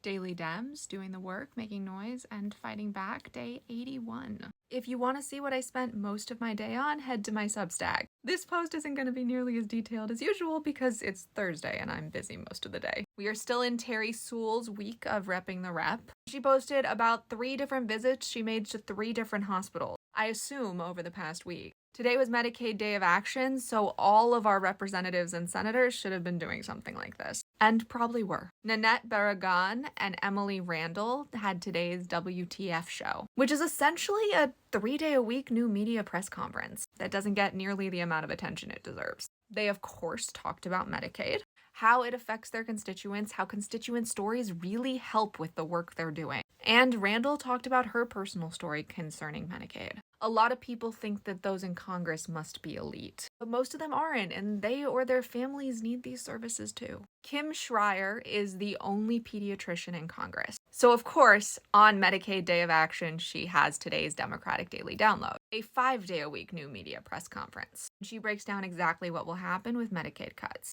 Daily Dems, doing the work, making noise, and fighting back, day 81. If you want to see what I spent most of my day on, head to my Substack. This post isn't going to be nearly as detailed as usual because it's Thursday and I'm busy most of the day. We are still in Terry Sewell's week of repping the rep. She posted about 3 different visits she made to 3 different hospitals, I assume over the past week. Today was Medicaid Day of Action, so all of our representatives and senators should have been doing something like this. And probably were. Nanette Barragan and Emily Randall had today's WTF show, which is essentially a 3-day-a-week new media press conference that doesn't get nearly the amount of attention it deserves. They, of course, talked about Medicaid, how it affects their constituents, how constituent stories really help with the work they're doing. And Randall talked about her personal story concerning Medicaid. A lot of people think that those in Congress must be elite, but most of them aren't, and they or their families need these services too. Kim Schreier is the only pediatrician in Congress. So of course, on Medicaid Day of Action, she has today's Democratic Daily Download, a 5-day-a-week new media press conference. She breaks down exactly what will happen with Medicaid cuts.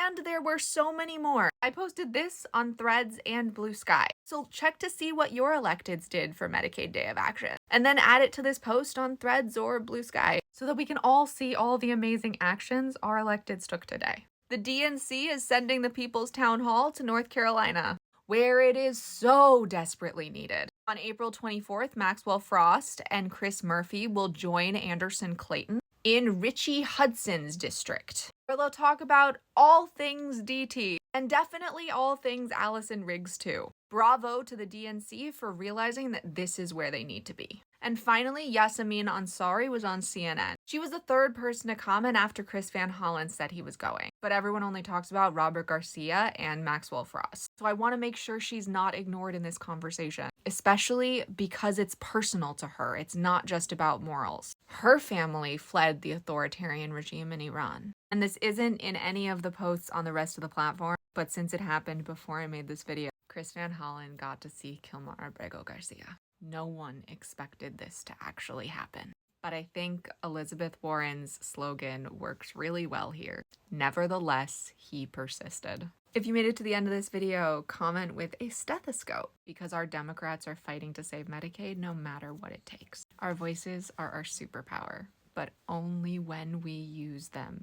And there were so many more. I posted this on Threads and Blue Sky, so check to see what your electeds did for Medicaid Day of Action, and then add it to this post on Threads or Blue Sky so that we can all see all the amazing actions our electeds took today. The DNC is sending the People's Town Hall to North Carolina, where it is so desperately needed. On April 24th, Maxwell Frost and Chris Murphy will join Anderson Clayton in Richie Hudson's district, where they'll talk about all things DT, and definitely all things Allison Riggs too. Bravo to the DNC for realizing that this is where they need to be. And finally, Yasamin Ansari was on CNN. She was the 3rd person to comment after Chris Van Hollen said he was going, but everyone only talks about Robert Garcia and Maxwell Frost. So I want to make sure she's not ignored in this conversation, especially because it's personal to her. It's not just about morals. Her family fled the authoritarian regime in Iran. And this isn't in any of the posts on the rest of the platform, but since it happened before I made this video, Chris Van Hollen got to see Kilmar Abrego Garcia. No one expected this to actually happen. But I think Elizabeth Warren's slogan works really well here. Nevertheless, he persisted. If you made it to the end of this video, comment with a stethoscope, because our Democrats are fighting to save Medicaid no matter what it takes. Our voices are our superpower, but only when we use them